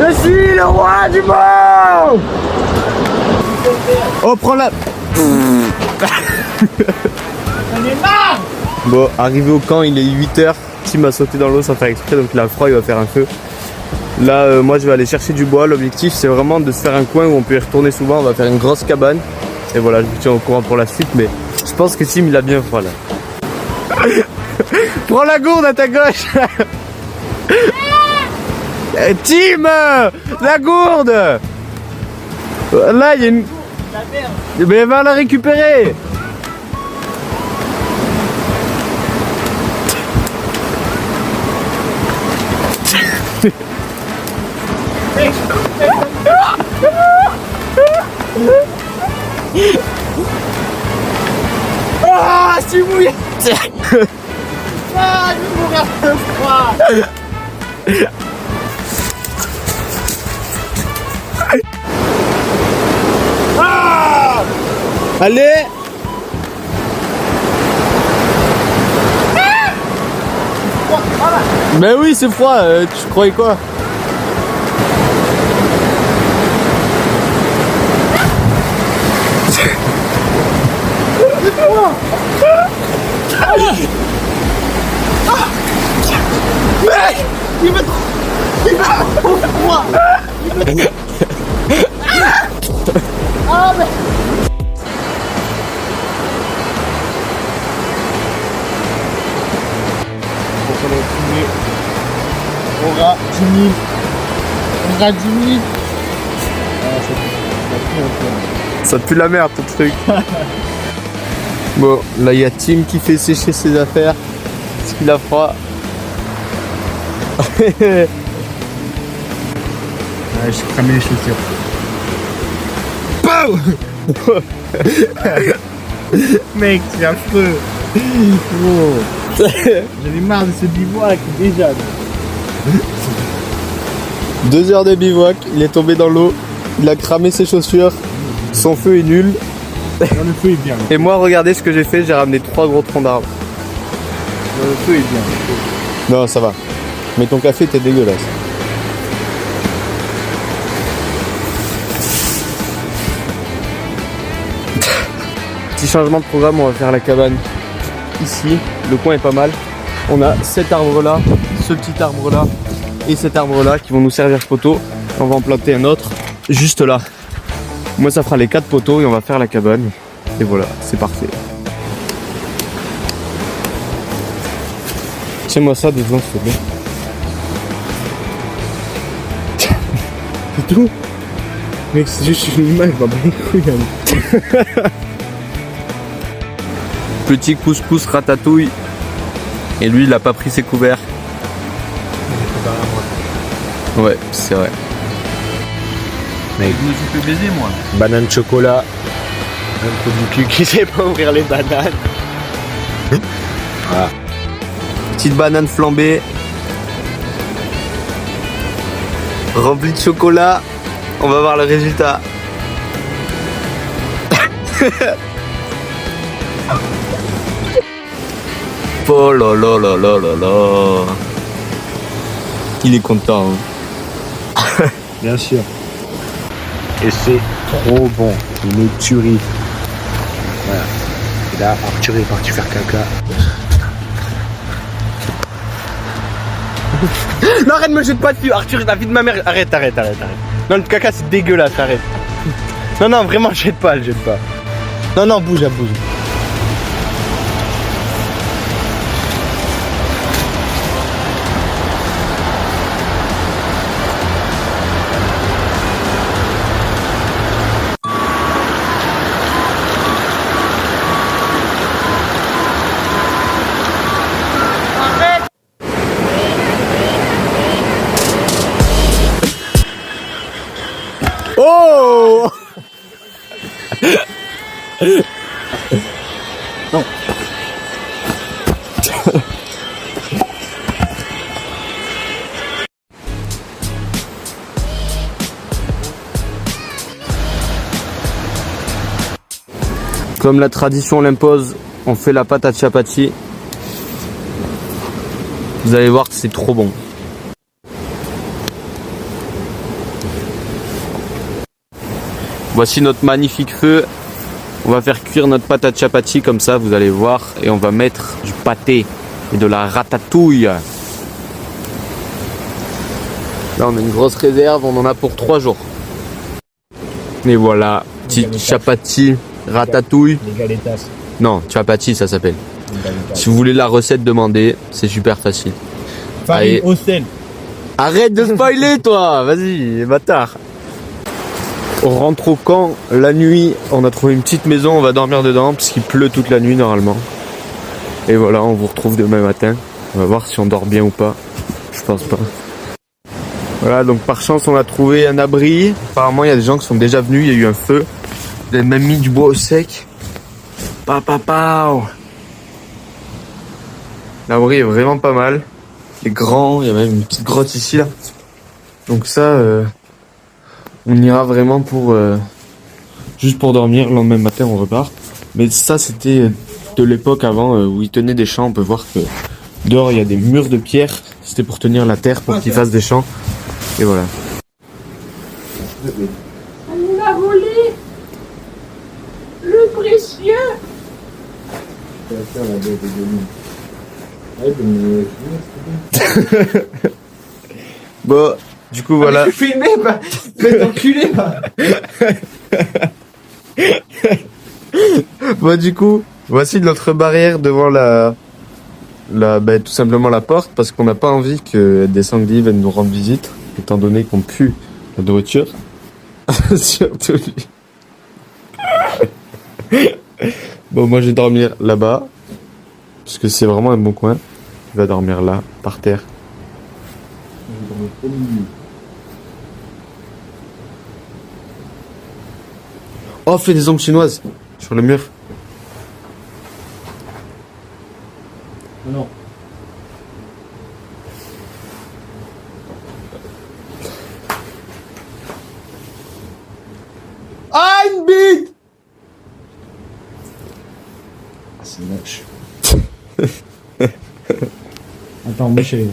Je suis le roi du monde. Oh, prends la... Bon, arrivé au camp, il est 8h. Tim a sauté dans l'eau sans faire exprès, donc il a froid, il va faire un feu. Là, moi je vais aller chercher du bois. L'objectif c'est vraiment de se faire un coin où on peut y retourner souvent. On va faire une grosse cabane. Et voilà, je vous tiens au courant pour la suite. Mais je pense que Tim il a bien froid là. Prends la gourde à ta gauche. Tim, la gourde. Là il y a une... Mais va la récupérer. Ah, je suis mouillé. Ah, je vais mourir de froid. Ah, allez. Mais oui, c'est froid. Tu croyais quoi? Il va trop froid. Ah mais... On aura 10 000. On aura 10 000. Ça pue la merde ton truc. Bon, là il y a Tim qui fait sécher ses affaires parce qu'il a froid. Ouais, j'ai cramé les chaussures. Pow. Mec, c'est affreux. Oh. J'en ai marre de ce bivouac déjà. 2 heures de bivouac, il est tombé dans l'eau, il a cramé ses chaussures, son feu est nul. Le feu est bien. Et moi, regardez ce que j'ai fait, j'ai ramené 3 gros troncs d'arbres. Le feu est bien. Non, ça va. Mais ton café était dégueulasse. Petit changement de programme, on va faire la cabane ici. Le coin est pas mal. On a cet arbre là, ce petit arbre là et cet arbre là qui vont nous servir de poteau. On va en planter un autre juste là. Moi ça fera les 4 poteaux et on va faire la cabane. Et voilà, c'est parfait. Tiens-moi ça devant s'il te plaît. C'est tout? Mec, c'est juste une image, je m'en bats les couilles. Hein. Petit couscous ratatouille. Et lui il a pas pris ses couverts. Ouais, c'est vrai. Mec, je me suis fait baiser moi. Banane chocolat. Un peu du cul qui sait pas ouvrir les bananes. Voilà. Petite banane flambée. Remplie de chocolat. On va voir le résultat. Oh là là là là là là. Il est content. Hein. Bien sûr. Et c'est trop bon. Une tuerie. Voilà. Et là, Arthur est parti faire caca. Non, arrête, me jette pas dessus. Arthur, la vie de ma mère. Arrête. Non, le caca, c'est dégueulasse, arrête. Non, vraiment, jette pas. Non, bouge. Oh. Non. Comme la tradition l'impose, on fait la pâte à chapati. Vous allez voir que c'est trop bon. Voici notre magnifique feu. On va faire cuire notre patate chapati comme ça, vous allez voir. Et on va mettre du pâté et de la ratatouille. Là, on a une grosse réserve, on en a pour 3 jours. Et voilà, petit chapati, ratatouille. Les galetas. Non, chapati ça s'appelle. Si vous voulez la recette, demandez, c'est super facile. Farine Allez. au sel. Arrête de spoiler toi, vas-y, bâtard. On rentre au camp la nuit, on a trouvé une petite maison, on va dormir dedans parce qu'il pleut toute la nuit normalement. Et voilà, on vous retrouve demain matin. On va voir si on dort bien ou pas. Je pense pas. Voilà, donc par chance on a trouvé un abri. Apparemment il y a des gens qui sont déjà venus, il y a eu un feu. Ils avaient même mis du bois au sec. L'abri est vraiment pas mal. Il est grand, il y a même une petite grotte ici là. Donc ça, on ira vraiment pour juste pour dormir. Le lendemain matin on repart. Mais ça c'était de l'époque avant où ils tenaient des champs. On peut voir que dehors il y a des murs de pierre. C'était pour tenir la terre pour qu'ils fassent des champs. Et voilà. On nous l'a volé. Le précieux. Bon, du coup voilà. Filmé, bah, fais t'enculer, bah. Bon, du coup, voici notre barrière devant tout simplement la porte, parce qu'on n'a pas envie que des sangliers viennent nous rendre visite, étant donné qu'on pue la nourriture. Surtout lui. Bon, moi je vais dormir là-bas, parce que c'est vraiment un bon coin. Il va dormir là, par terre. Oh, fais des ombres chinoises sur le mur. Non. Ah, une bite! C'est moche. Attends, bouchez.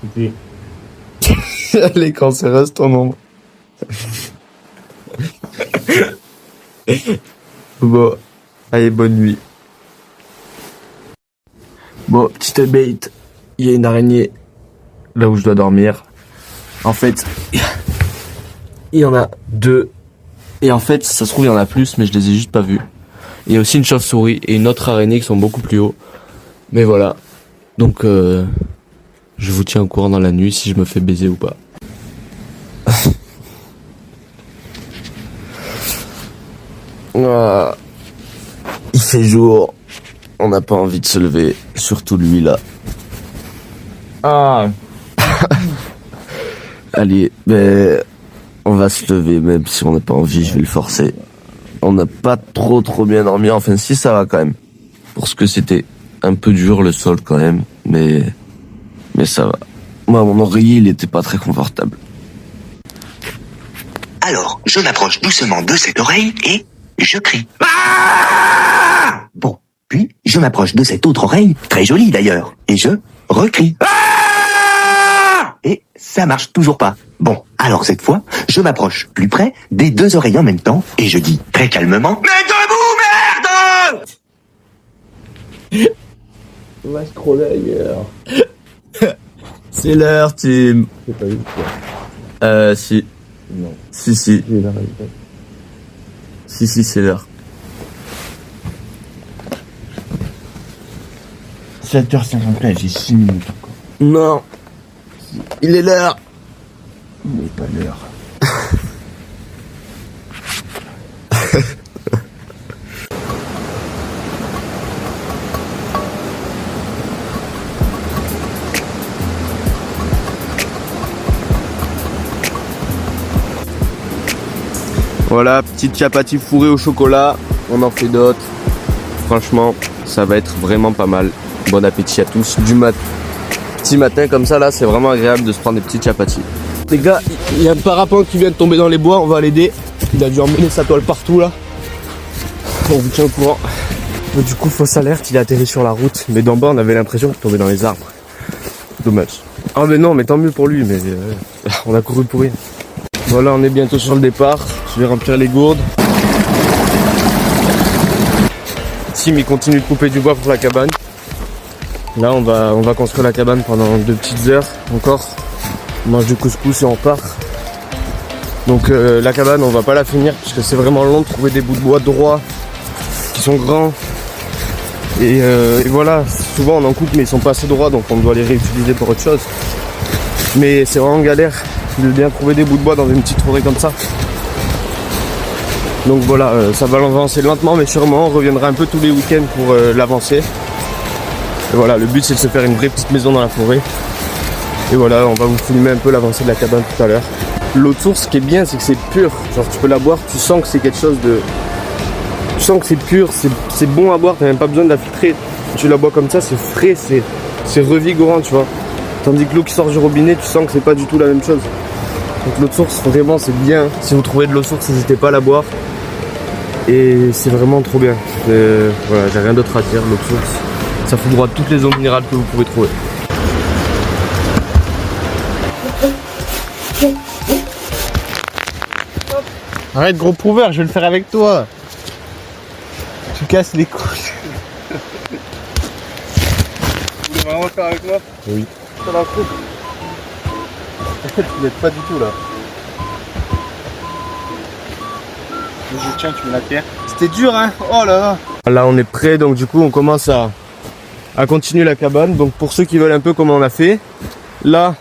Et puis. Elle est cancéreuse ton ombre. Bon, allez, bonne nuit. Bon, petite update. Il y a une araignée là où je dois dormir. En fait, il y en a 2. Et en fait, ça se trouve, il y en a plus, mais je les ai juste pas vus. Il y a aussi une chauve-souris et une autre araignée qui sont beaucoup plus hauts. Mais voilà. Donc, je vous tiens au courant dans la nuit si je me fais baiser ou pas. Ah, il fait jour. On n'a pas envie de se lever. Surtout lui là. Ah. Allez, ben, on va se lever même si on n'a pas envie, je vais le forcer. On n'a pas trop bien dormi, enfin si ça va quand même. Pour ce que c'était un peu dur le sol quand même, mais ça va. Moi mon oreiller il était pas très confortable. Alors, je m'approche doucement de cette oreille et je crie. Ah! Bon, puis je m'approche de cette autre oreille, très jolie d'ailleurs, et je recrie. Ah! Et ça marche toujours pas. Bon, alors cette fois, je m'approche plus près des 2 oreilles en même temps et je dis très calmement. Mais debout, merde! On va scroller ailleurs. C'est l'heure, Tim. C'est pas eu quoi. Si. Non. Si. J'ai la réponse. Si, c'est l'heure. 7h59, j'ai 6 minutes encore. Non. Il est l'heure. Il n'est pas l'heure. Voilà, petite chapati fourrée au chocolat. On en fait d'autres. Franchement, ça va être vraiment pas mal. Bon appétit à tous. Petit matin comme ça, là, c'est vraiment agréable de se prendre des petites chapatis. Les gars, il y a un parapente qui vient de tomber dans les bois. On va l'aider. Il a dû emmener sa toile partout, là. On vous tient au courant. Mais du coup, fausse alerte, il a atterri sur la route. Mais d'en bas, on avait l'impression qu'il tombait dans les arbres. Dommage. Ah mais non, mais tant mieux pour lui. Mais on a couru pour rien. Voilà, on est bientôt sur le départ. Je vais remplir les gourdes. Tim il continue de couper du bois pour la cabane. Là on va construire la cabane pendant 2 petites heures encore. On mange du couscous et on part. Donc la cabane on va pas la finir parce que c'est vraiment long de trouver des bouts de bois droits qui sont grands. Et voilà, souvent on en coupe mais ils sont pas assez droits donc on doit les réutiliser pour autre chose. Mais c'est vraiment galère de bien trouver des bouts de bois dans une petite forêt comme ça. Donc voilà, ça va avancer lentement mais sûrement. On reviendra un peu tous les week-ends pour l'avancer. Et voilà, le but c'est de se faire une vraie petite maison dans la forêt. Et voilà, on va vous filmer un peu l'avancée de la cabane tout à l'heure. L'eau de source, ce qui est bien, c'est que c'est pur. Genre tu peux la boire, tu sens que c'est quelque chose de... Tu sens que c'est pur, c'est bon à boire, t'as même pas besoin de la filtrer. Tu la bois comme ça, c'est frais, c'est revigorant, tu vois. Tandis que l'eau qui sort du robinet, tu sens que c'est pas du tout la même chose. Donc l'eau de source, vraiment, c'est bien. Si vous trouvez de l'eau de source, n'hésitez pas à la boire. Et c'est vraiment trop bien. Voilà, j'ai rien d'autre à dire, l'eau de source. Ça fout droit toutes les eaux minérales que vous pouvez trouver. Arrête gros prouveur, je vais le faire avec toi. Tu casses les couilles. Vous voulez vraiment le faire avec moi? Oui. Ça va trop. Tu l'aides pas du tout là. Je tiens, tu mets la pierre. C'était dur hein. Oh là là. Là on est prêt donc du coup on commence à continuer la cabane. Donc pour ceux qui veulent un peu comment on a fait, là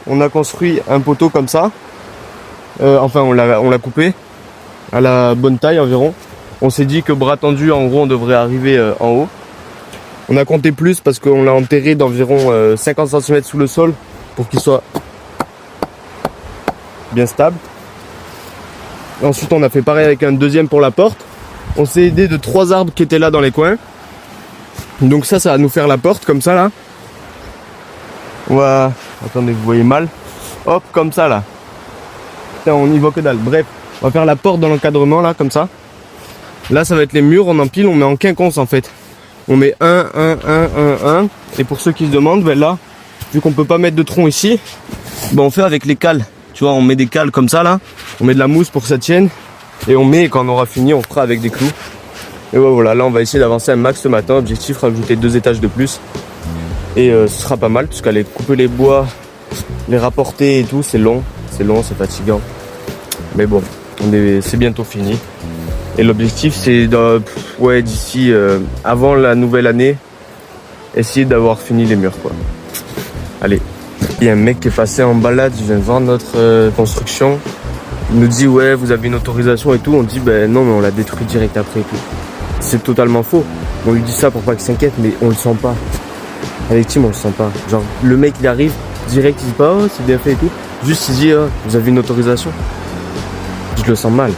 on a construit un poteau comme ça. Enfin on l'a coupé à la bonne taille environ. On s'est dit que bras tendu en gros on devrait arriver en haut. On a compté plus parce qu'on l'a enterré d'environ 50 cm sous le sol pour qu'il soit bien stable. Ensuite on a fait pareil avec un deuxième pour la porte. On s'est aidé de 3 arbres qui étaient là dans les coins. Donc ça va nous faire la porte comme ça là. On va... Attendez, vous voyez mal. Hop, comme ça là. Putain, on y voit que dalle. Bref, on va faire la porte dans l'encadrement là, comme ça. Là ça va être les murs, on empile, on met en quinconce en fait. On met 1. Et pour ceux qui se demandent, ben là, vu qu'on peut pas mettre de tronc ici, ben on fait avec les cales. Tu vois, on met des cales comme ça là. On met de la mousse pour que ça tienne. Et on met, quand on aura fini, on fera avec des clous. Et ouais, voilà, là on va essayer d'avancer un max ce matin. Objectif, rajouter 2 étages de plus. Et ce sera pas mal, puisqu'aller couper les bois, les rapporter et tout, c'est long, c'est fatigant. Mais bon, c'est bientôt fini. Et l'objectif, c'est d'ici avant la nouvelle année, essayer d'avoir fini les murs, quoi. Allez, il y a un mec qui est passé en balade, il vient de voir notre construction. Il nous dit ouais, vous avez une autorisation et tout. On dit ben non, mais on l'a détruit direct après et tout. C'est totalement faux. On lui dit ça pour pas qu'il s'inquiète, mais on le sent pas. Avec Tim, on le sent pas. Genre le mec il arrive direct, il dit pas oh c'est bien fait et tout. Juste il dit oh, vous avez une autorisation. Je le sens mal.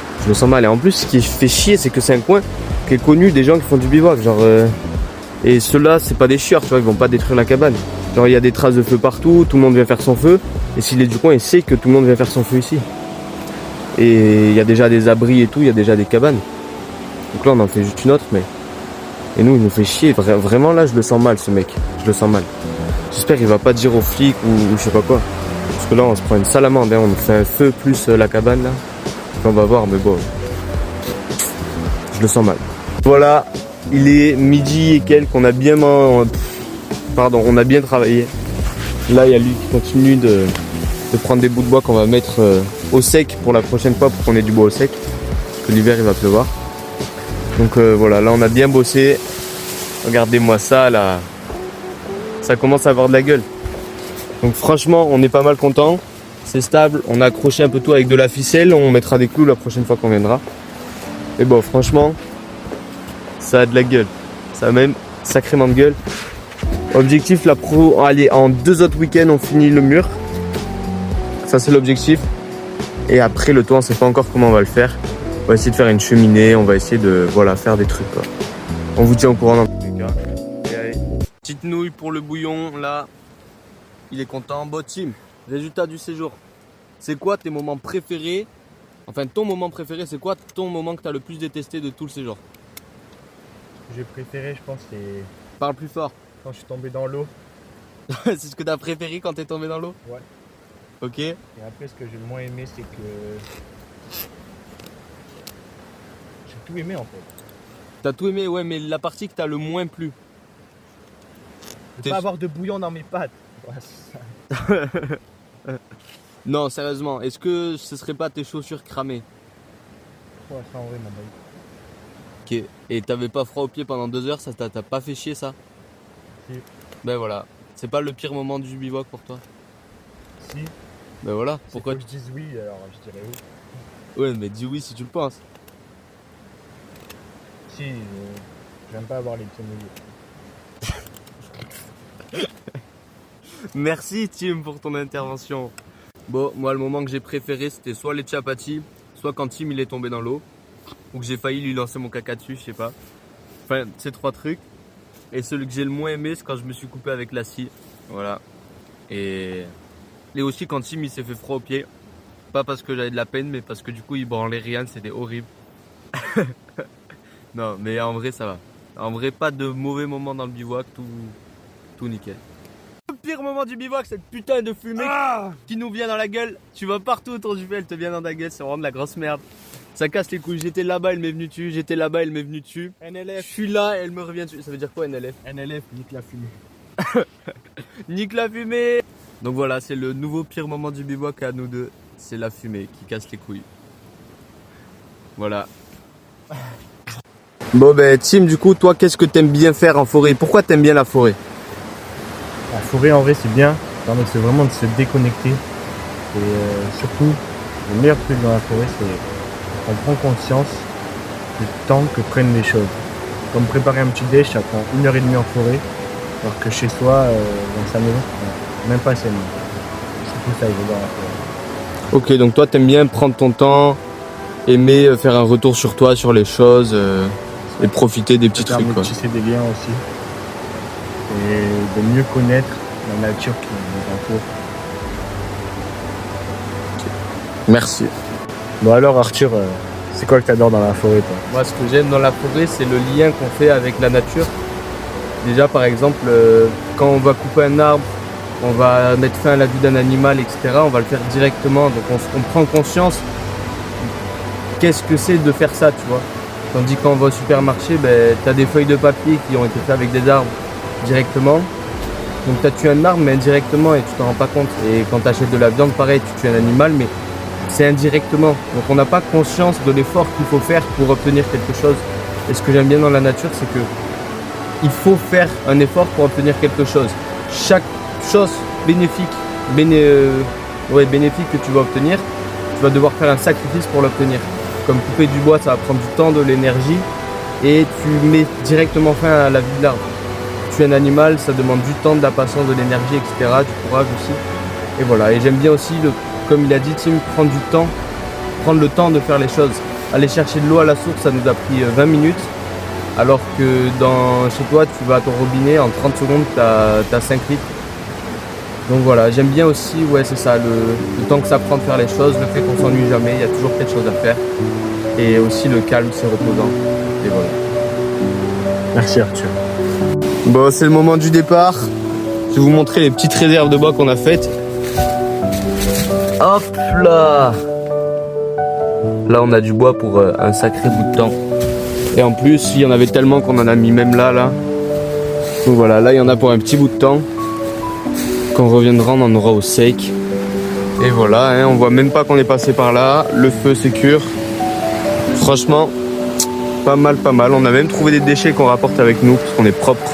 Et en plus ce qui fait chier c'est que c'est un coin qui est connu des gens qui font du bivouac. Genre et ceux-là c'est pas des chieurs, tu vois, ils vont pas détruire la cabane. Genre il y a des traces de feu partout, tout le monde vient faire son feu. Et s'il est du coin, il sait que tout le monde vient faire son feu ici. Et il y a déjà des abris et tout, il y a déjà des cabanes. Donc là on en fait juste une autre, mais... Et nous il nous fait chier, vraiment là je le sens mal ce mec. Je le sens mal. J'espère qu'il va pas dire aux flics ou je sais pas quoi. Parce que là on se prend une salamande, hein. On fait un feu plus la cabane là. On va voir, mais bon. Je le sens mal. Voilà, il est midi et quelques, on a bien on a bien travaillé. Là il y a lui qui continue de prendre des bouts de bois qu'on va mettre au sec pour la prochaine fois pour qu'on ait du bois au sec. Parce que l'hiver il va pleuvoir. Donc voilà, là on a bien bossé. Regardez-moi ça là. Ça commence à avoir de la gueule. Donc franchement on est pas mal content. C'est stable, on a accroché un peu tout avec de la ficelle. On mettra des clous la prochaine fois qu'on viendra. Et bon franchement, ça a de la gueule. Ça a même sacrément de gueule. Objectif la pro, allez, en 2 autres week-ends on finit le mur. Ça c'est l'objectif. Et après le toit on sait pas encore comment on va le faire. On va essayer de faire une cheminée, on va essayer de faire des trucs quoi. On vous tient au courant dans tous les cas. Et allez, petite nouille pour le bouillon là. Il est content. Bon Tim, résultat du séjour. C'est quoi tes moments préférés? Enfin ton moment préféré, c'est quoi ton moment que tu as le plus détesté de tout le séjour? J'ai préféré, je pense, c'est Parle plus fort. quand je suis tombé dans l'eau. C'est ce que tu as préféré quand tu es tombé dans l'eau? Ouais. Ok. Et après, ce que j'ai le moins aimé, c'est que j'ai tout aimé en fait. T'as tout aimé, ouais, mais la partie que t'as le moins plu. De pas avoir de bouillon dans mes pâtes. Ouais, c'est ça. Non, sérieusement, est-ce que ce serait pas tes chaussures cramées? Ouais, ça en vrai, mon bail. Ok. Et t'avais pas froid aux pieds pendant 2 heures, ça t'a pas fait chier ça? Si. Ben voilà. C'est pas le pire moment du bivouac pour toi? Si. Ben voilà. Pourquoi Pourquoi je dis oui, alors je dirais oui. Ouais, mais dis oui si tu le penses. Si, j'aime pas avoir les pieds mouillés. Merci Tim pour ton intervention. Bon, moi le moment que j'ai préféré c'était soit les chapatis, soit quand Tim il est tombé dans l'eau, ou que j'ai failli lui lancer mon caca dessus, je sais pas. Enfin, ces 3 trucs. Et celui que j'ai le moins aimé, c'est quand je me suis coupé avec la scie. Voilà. Et aussi quand Tim il s'est fait froid aux pieds. Pas parce que j'avais de la peine, mais parce que du coup il branlait rien, c'était horrible. Non, mais en vrai ça va. En vrai, pas de mauvais moment dans le bivouac, tout nickel. Le pire moment du bivouac, cette putain de fumée qui nous vient dans la gueule. Tu vas partout autour du feu, elle te vient dans la gueule, c'est vraiment de la grosse merde. Ça casse les couilles, j'étais là-bas, elle m'est venue dessus, j'étais là-bas, elle m'est venue dessus. NLF. Je suis là, elle me revient dessus. Ça veut dire quoi NLF? NLF, nique la fumée. Nique la fumée. Donc voilà, c'est le nouveau pire moment du bivouac à nous deux. C'est la fumée qui casse les couilles. Voilà. Bon ben Tim, du coup, toi, qu'est-ce que t'aimes bien faire en forêt? Pourquoi t'aimes bien la forêt? La forêt en vrai c'est bien, ça permet vraiment de se déconnecter. Et surtout, le meilleur truc dans la forêt c'est qu'on prend conscience du temps que prennent les choses. Comme préparer un petit déj, ça prend 1h30 en forêt, alors que chez soi, dans sa maison, même pas 5 minutes. C'est tout ça, je dans la forêt. Ok, donc toi, t'aimes bien prendre ton temps, aimer faire un retour sur toi, sur les choses, et profiter des petits Ça permet trucs, quoi. de tisser des liens aussi. Et de mieux connaître la nature qui nous entoure. Merci. Bon alors Arthur, c'est quoi que t'adores dans la forêt toi? Moi, ce que j'aime dans la forêt, c'est le lien qu'on fait avec la nature. Déjà, par exemple, quand on va couper un arbre, on va mettre fin à la vie d'un animal, etc. On va le faire directement. Donc, on prend conscience qu'est-ce que c'est de faire ça, tu vois. Tandis quand on va au supermarché, ben, tu as des feuilles de papier qui ont été faites avec des arbres directement. Donc, tu as tué un arbre, mais indirectement, et tu t'en rends pas compte. Et quand tu achètes de la viande, pareil, tu tues un animal, mais c'est indirectement. Donc on n'a pas conscience de l'effort qu'il faut faire pour obtenir quelque chose. Et ce que j'aime bien dans la nature, c'est que il faut faire un effort pour obtenir quelque chose. Chaque chose bénéfique que tu vas obtenir, tu vas devoir faire un sacrifice pour l'obtenir. Comme couper du bois, ça va prendre du temps, de l'énergie, et tu mets directement fin à la vie de l'arbre. Tuer un animal, ça demande du temps, de la patience, de l'énergie, etc., du courage aussi. Et voilà, et j'aime bien aussi, comme il a dit Tim, prendre le temps de faire les choses. Aller chercher de l'eau à la source, ça nous a pris 20 minutes, alors que chez toi, tu vas à ton robinet, en 30 secondes, tu as 5 litres. Donc voilà, j'aime bien aussi, ouais c'est ça, le temps que ça prend de faire les choses, le fait qu'on s'ennuie jamais, il y a toujours quelque chose à faire. Et aussi le calme, c'est reposant. Et voilà. Merci Arthur. Bon, c'est le moment du départ. Je vais vous montrer les petites réserves de bois qu'on a faites. Hop là! Là, on a du bois pour un sacré bout de temps. Et en plus, il y en avait tellement qu'on en a mis même là. Donc voilà, là, il y en a pour un petit bout de temps. Quand on reviendra, on en aura au sec. Et voilà, hein, on voit même pas qu'on est passé par là. Le feu sécure. Franchement, pas mal. On a même trouvé des déchets qu'on rapporte avec nous parce qu'on est propre.